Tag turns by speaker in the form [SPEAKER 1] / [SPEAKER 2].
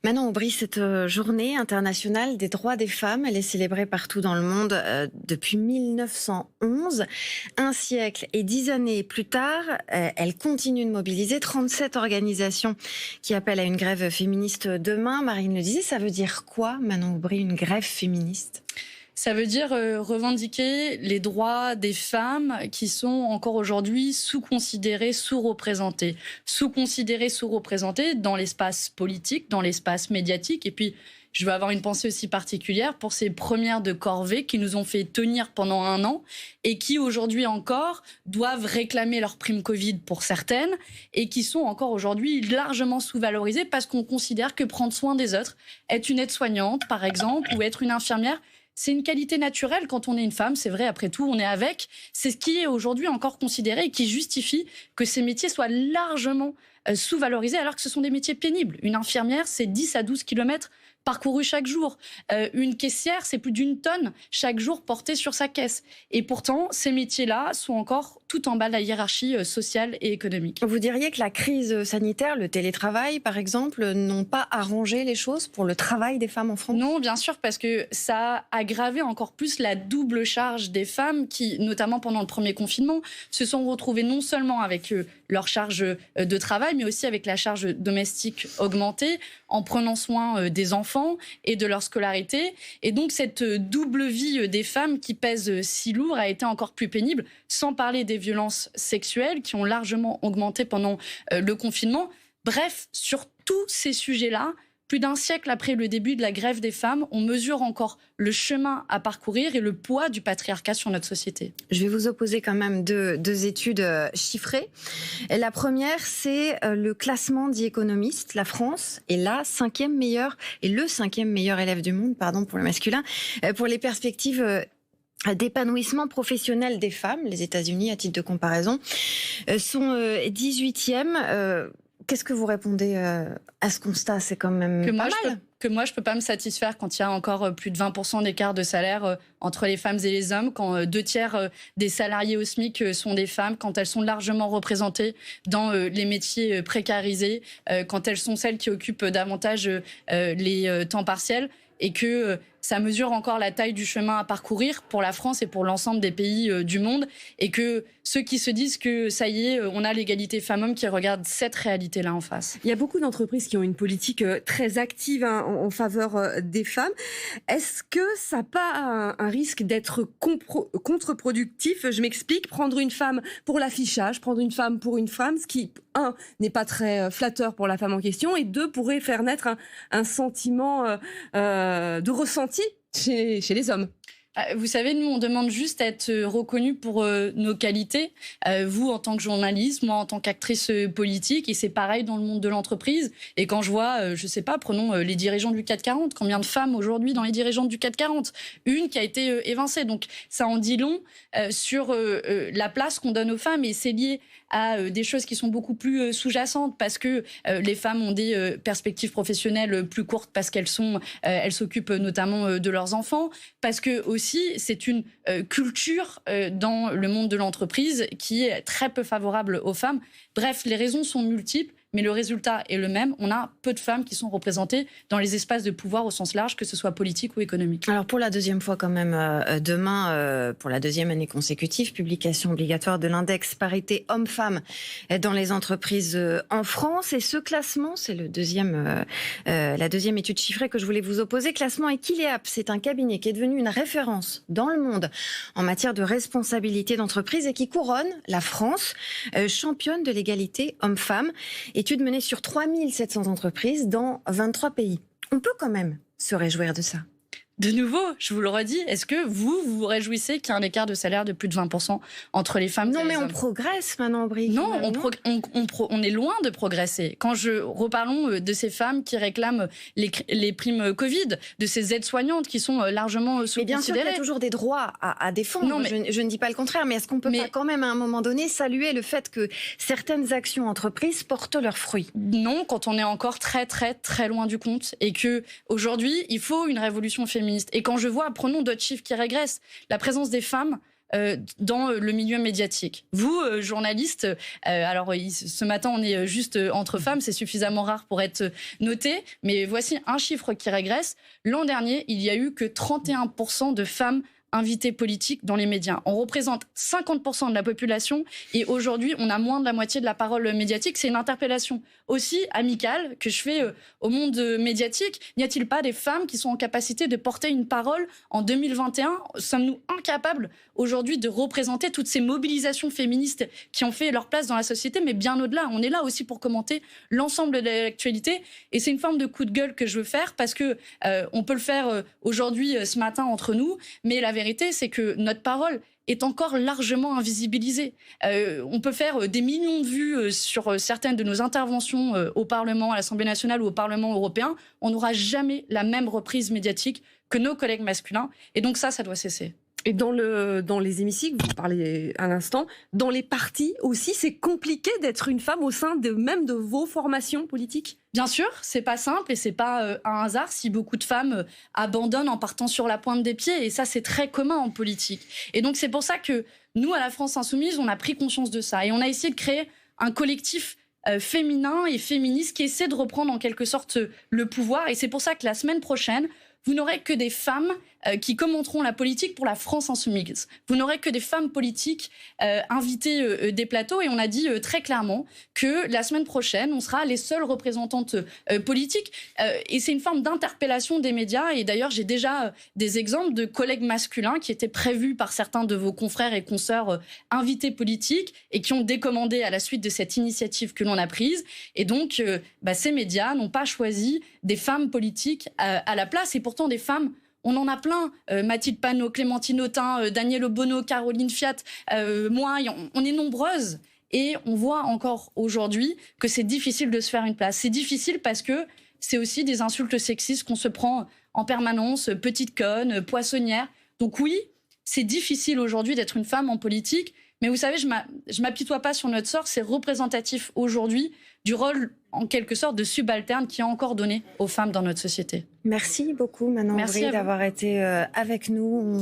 [SPEAKER 1] Manon Aubry, cette journée internationale des droits des femmes, elle est célébrée partout dans le monde depuis 1911. Un siècle et 10 années plus tard, elle continue de mobiliser 37 organisations qui appellent à une grève féministe demain. Marine le disait, ça veut dire quoi, Manon Aubry, une grève féministe ?
[SPEAKER 2] Ça veut dire revendiquer les droits des femmes qui sont encore aujourd'hui sous-considérées, sous-représentées. Sous-considérées, sous-représentées dans l'espace politique, dans l'espace médiatique. Et puis, je veux avoir une pensée aussi particulière pour ces premières de corvée qui nous ont fait tenir pendant 1 an et qui, aujourd'hui encore, doivent réclamer leur prime Covid pour certaines et qui sont encore aujourd'hui largement sous-valorisées parce qu'on considère que prendre soin des autres, être une aide-soignante, par exemple, ou être une infirmière, c'est une qualité naturelle quand on est une femme, c'est vrai, après tout, on est avec. C'est ce qui est aujourd'hui encore considéré et qui justifie que ces métiers soient largement sous-valorisés alors que ce sont des métiers pénibles. Une infirmière, c'est 10 à 12 kilomètres parcourus chaque jour. Une caissière, c'est plus d'1 tonne chaque jour portée sur sa caisse. Et pourtant, ces métiers-là sont encore tout en bas de la hiérarchie sociale et économique.
[SPEAKER 1] Vous diriez que la crise sanitaire, le télétravail par exemple, n'ont pas arrangé les choses pour le travail des femmes en France ?
[SPEAKER 2] Non, bien sûr, parce que ça a aggravé encore plus la double charge des femmes qui, notamment pendant le premier confinement, se sont retrouvées non seulement avec leur charge de travail, mais aussi avec la charge domestique augmentée, en prenant soin des enfants et de leur scolarité. Et donc, cette double vie des femmes qui pèse si lourd a été encore plus pénible, sans parler des violences sexuelles qui ont largement augmenté pendant le confinement. Bref, sur tous ces sujets-là, plus d'1 siècle après le début de la grève des femmes, on mesure encore le chemin à parcourir et le poids du patriarcat sur notre société.
[SPEAKER 1] Je vais vous opposer quand même deux études chiffrées. La première, c'est le classement The Economist. La France est le 5e meilleur élève du monde, pardon pour le masculin, pour les perspectives d'épanouissement professionnel des femmes. Les États-Unis, à titre de comparaison, sont 18e. Qu'est-ce que vous répondez à ce constat ? C'est quand même pas mal.
[SPEAKER 2] Que moi, je peux pas me satisfaire quand il y a encore plus de 20% d'écart de salaire entre les femmes et les hommes, quand 2 tiers des salariés au SMIC sont des femmes, quand elles sont largement représentées dans les métiers précarisés, quand elles sont celles qui occupent davantage les temps partiels, et que ça mesure encore la taille du chemin à parcourir pour la France et pour l'ensemble des pays du monde, et que ceux qui se disent que ça y est, on a l'égalité femmes-hommes, qui regardent cette réalité-là en face.
[SPEAKER 3] Il y a beaucoup d'entreprises qui ont une politique très active en faveur des femmes. Est-ce que ça n'a pas un risque d'être contre-productif ? Je m'explique, prendre une femme pour l'affichage, prendre une femme pour une femme, ce qui, 1, n'est pas très flatteur pour la femme en question, et 2, pourrait faire naître un sentiment de ressenti chez les hommes.
[SPEAKER 2] Vous savez, nous, on demande juste à être reconnus pour nos qualités. Vous, en tant que journaliste, moi, en tant qu'actrice politique, et c'est pareil dans le monde de l'entreprise. Et quand je vois, je sais pas, prenons les dirigeants du CAC 40. Combien de femmes aujourd'hui dans les dirigeantes du CAC 40 ? Une qui a été évincée. Donc, ça en dit long sur la place qu'on donne aux femmes. Et c'est lié à des choses qui sont beaucoup plus sous-jacentes, parce que les femmes ont des perspectives professionnelles plus courtes, parce qu'elles s'occupent notamment de leurs enfants, parce que aussi c'est une culture dans le monde de l'entreprise qui est très peu favorable aux femmes. Bref, les raisons sont multiples, mais le résultat est le même. On a peu de femmes qui sont représentées dans les espaces de pouvoir au sens large, que ce soit politique ou économique.
[SPEAKER 1] Alors pour la 2e fois quand même, demain, pour la 2e année consécutive, publication obligatoire de l'index parité hommes-femmes dans les entreprises en France. Et ce classement, c'est la 2e étude chiffrée que je voulais vous opposer. Classement Equileap, c'est un cabinet qui est devenu une référence dans le monde en matière de responsabilité d'entreprise et qui couronne la France championne de l'égalité hommes-femmes. Étude menée sur 3700 entreprises dans 23 pays. On peut quand même se réjouir de ça.
[SPEAKER 2] De nouveau, je vous le redis, est-ce que vous vous réjouissez qu'il y ait un écart de salaire de plus de 20% entre les femmes et les hommes ?
[SPEAKER 1] Non, mais on progresse maintenant, Aubry.
[SPEAKER 2] Non, on est loin de progresser. Quand reparlons de ces femmes qui réclament les primes Covid, de ces aides-soignantes qui sont largement sous-considérées.
[SPEAKER 1] Mais bien sûr, il y a toujours des droits à défendre. Non, mais je ne dis pas le contraire, mais est-ce qu'on peut pas quand même à un moment donné saluer le fait que certaines actions entreprises portent leurs fruits ?
[SPEAKER 2] Non, quand on est encore très très très loin du compte, et que aujourd'hui il faut une révolution féministe. Et quand je vois, prenons d'autres chiffres qui régressent, la présence des femmes dans le milieu médiatique. Vous, journalistes, alors ce matin on est juste entre femmes, c'est suffisamment rare pour être noté, mais voici un chiffre qui régresse. L'an dernier, il y a eu que 31% de femmes invités politiques dans les médias. On représente 50% de la population et aujourd'hui, on a moins de la moitié de la parole médiatique. C'est une interpellation aussi amicale que je fais au monde médiatique. N'y a-t-il pas des femmes qui sont en capacité de porter une parole en 2021 ? Sommes-nous incapables aujourd'hui de représenter toutes ces mobilisations féministes qui ont fait leur place dans la société, mais bien au-delà. On est là aussi pour commenter l'ensemble de l'actualité et c'est une forme de coup de gueule que je veux faire parce que on peut le faire aujourd'hui, ce matin, entre nous, mais la vérité, c'est que notre parole est encore largement invisibilisée. On peut faire des millions de vues sur certaines de nos interventions au Parlement, à l'Assemblée nationale ou au Parlement européen. On n'aura jamais la même reprise médiatique que nos collègues masculins. Et donc ça doit cesser.
[SPEAKER 3] Et dans les hémicycles, vous parlez à l'instant, dans les partis aussi, c'est compliqué d'être une femme au sein même de vos formations politiques ?
[SPEAKER 2] Bien sûr, c'est pas simple et c'est pas un hasard si beaucoup de femmes abandonnent en partant sur la pointe des pieds. Et ça, c'est très commun en politique. Et donc, c'est pour ça que nous, à la France Insoumise, on a pris conscience de ça. Et on a essayé de créer un collectif féminin et féministe qui essaie de reprendre en quelque sorte le pouvoir. Et c'est pour ça que la semaine prochaine, vous n'aurez que des femmes qui commenteront la politique pour la France Insoumise. Vous n'aurez que des femmes politiques invitées des plateaux. Et on a dit très clairement que la semaine prochaine, on sera les seules représentantes politiques. Et c'est une forme d'interpellation des médias. Et d'ailleurs, j'ai déjà des exemples de collègues masculins qui étaient prévus par certains de vos confrères et consoeurs invités politiques et qui ont décommandé à la suite de cette initiative que l'on a prise. Et donc, ces médias n'ont pas choisi des femmes politiques à la place. Et pourtant, des femmes, on en a plein. Mathilde Panot, Clémentine Autain, Danielle Obono, Caroline Fiat, moi, on est nombreuses. Et on voit encore aujourd'hui que c'est difficile de se faire une place. C'est difficile parce que c'est aussi des insultes sexistes qu'on se prend en permanence, petite conne, poissonnière. Donc oui, c'est difficile aujourd'hui d'être une femme en politique. Mais vous savez, je m'apitoie pas sur notre sort. C'est représentatif aujourd'hui du rôle, en quelque sorte, de subalterne qui est encore donné aux femmes dans notre société.
[SPEAKER 1] Merci beaucoup, Manon Brie, d'avoir été avec nous.